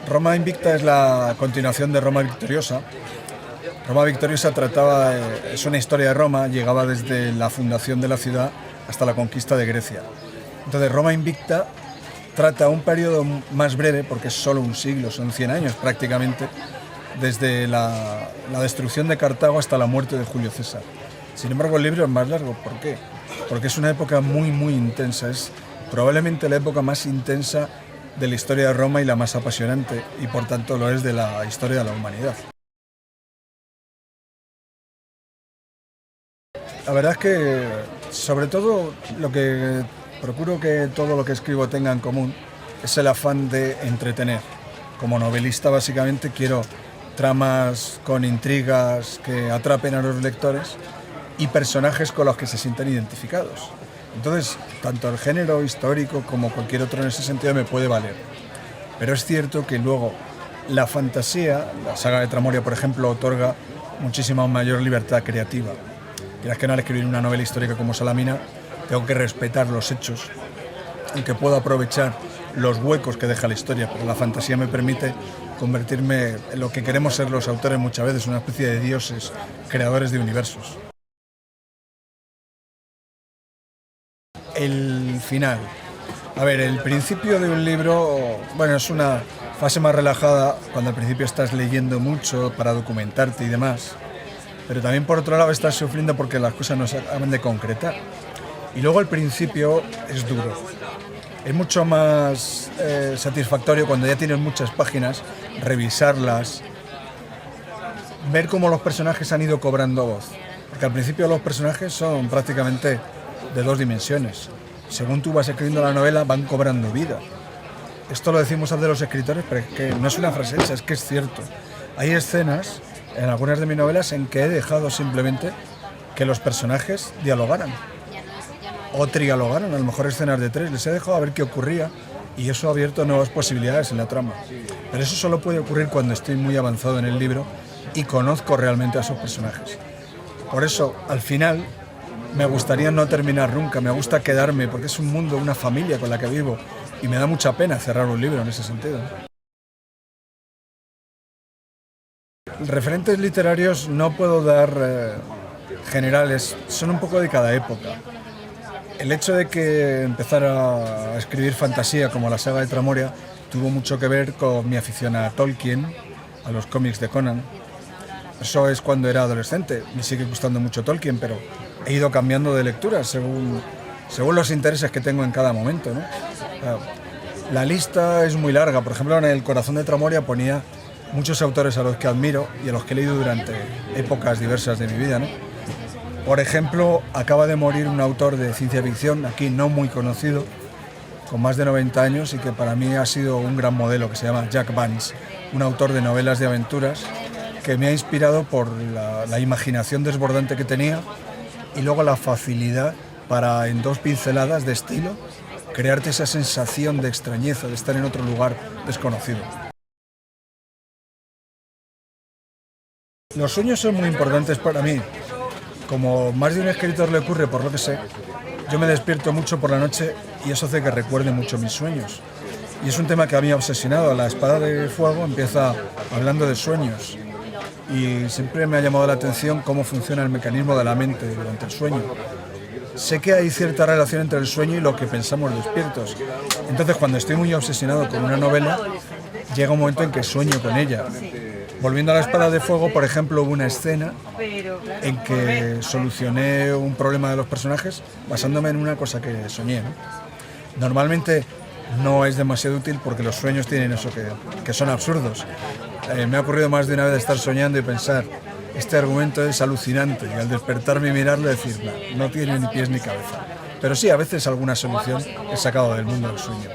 Roma Invicta es la continuación de Roma Victoriosa. Roma Victoriosa es una historia de Roma, llegaba desde la fundación de la ciudad hasta la conquista de Grecia. Entonces Roma Invicta trata un periodo más breve, porque es solo un siglo, son 100 años prácticamente, desde la destrucción de Cartago hasta la muerte de Julio César. Sin embargo, el libro es más largo. ¿Por qué? Porque es una época muy intensa, es probablemente la época más intensa de la historia de Roma y la más apasionante, y por tanto lo es de la historia de la humanidad. La verdad es que, sobre todo, lo que procuro que todo lo que escribo tenga en común es el afán de entretener. Como novelista, básicamente, quiero tramas con intrigas que atrapen a los lectores y personajes con los que se sientan identificados. Entonces, tanto el género histórico como cualquier otro en ese sentido me puede valer. Pero es cierto que luego la fantasía, la saga de Tramoria, por ejemplo, otorga muchísima mayor libertad creativa. Quieras que no, al escribir una novela histórica como Salamina, tengo que respetar los hechos, aunque puedo aprovechar los huecos que deja la historia, pero la fantasía me permite convertirme en lo que queremos ser los autores muchas veces, una especie de dioses, creadores de universos. El final. A ver, el principio de un libro, bueno, es una fase más relajada, cuando al principio estás leyendo mucho para documentarte y demás, pero también por otro lado estás sufriendo porque las cosas no se acaban de concretar. Y luego el principio es duro. Es mucho más satisfactorio cuando ya tienes muchas páginas, revisarlas, ver cómo los personajes han ido cobrando voz. Porque al principio los personajes son prácticamente de dos dimensiones. Según tú vas escribiendo la novela, van cobrando vida. Esto lo decimos de los escritores, pero es que no es una frase hecha, es que es cierto. Hay escenas en algunas de mis novelas en que he dejado simplemente que los personajes dialogaran. O trialogaran, a lo mejor escenas de 3. Les he dejado a ver qué ocurría y eso ha abierto nuevas posibilidades en la trama. Pero eso solo puede ocurrir cuando estoy muy avanzado en el libro y conozco realmente a esos personajes. Por eso, al final, me gustaría no terminar nunca, me gusta quedarme, porque es un mundo, una familia con la que vivo, y me da mucha pena cerrar un libro en ese sentido. Referentes literarios no puedo dar generales, son un poco de cada época. El hecho de que empezara a escribir fantasía como la saga de Tramoria tuvo mucho que ver con mi afición a Tolkien, a los cómics de Conan. Eso es cuando era adolescente, me sigue gustando mucho Tolkien, pero he ido cambiando de lectura según los intereses que tengo en cada momento, ¿no? La lista es muy larga. Por ejemplo, en El corazón de Tramoria ponía muchos autores a los que admiro y a los que he leído durante épocas diversas de mi vida, ¿no? Por ejemplo, acaba de morir un autor de ciencia ficción, aquí no muy conocido, con más de 90 años y que para mí ha sido un gran modelo, que se llama Jack Vance, un autor de novelas de aventuras que me ha inspirado por la imaginación desbordante que tenía y luego la facilidad para, en 2 pinceladas de estilo, crearte esa sensación de extrañeza, de estar en otro lugar desconocido. Los sueños son muy importantes para mí. Como más de un escritor le ocurre, por lo que sé, yo me despierto mucho por la noche y eso hace que recuerde mucho mis sueños. Y es un tema que a mí me ha obsesionado. La espada de fuego empieza hablando de sueños y siempre me ha llamado la atención cómo funciona el mecanismo de la mente durante el sueño. Sé que hay cierta relación entre el sueño y lo que pensamos despiertos. Entonces, cuando estoy muy obsesionado con una novela, llega un momento en que sueño con ella. Volviendo a la espada de fuego, por ejemplo, hubo una escena en que solucioné un problema de los personajes basándome en una cosa que soñé, ¿no? Normalmente no es demasiado útil porque los sueños tienen eso que son absurdos. Me ha ocurrido más de una vez estar soñando y pensar, este argumento es alucinante, y al despertarme y mirarlo decir, no tiene ni pies ni cabeza. Pero sí, a veces alguna solución he sacado del mundo del sueño.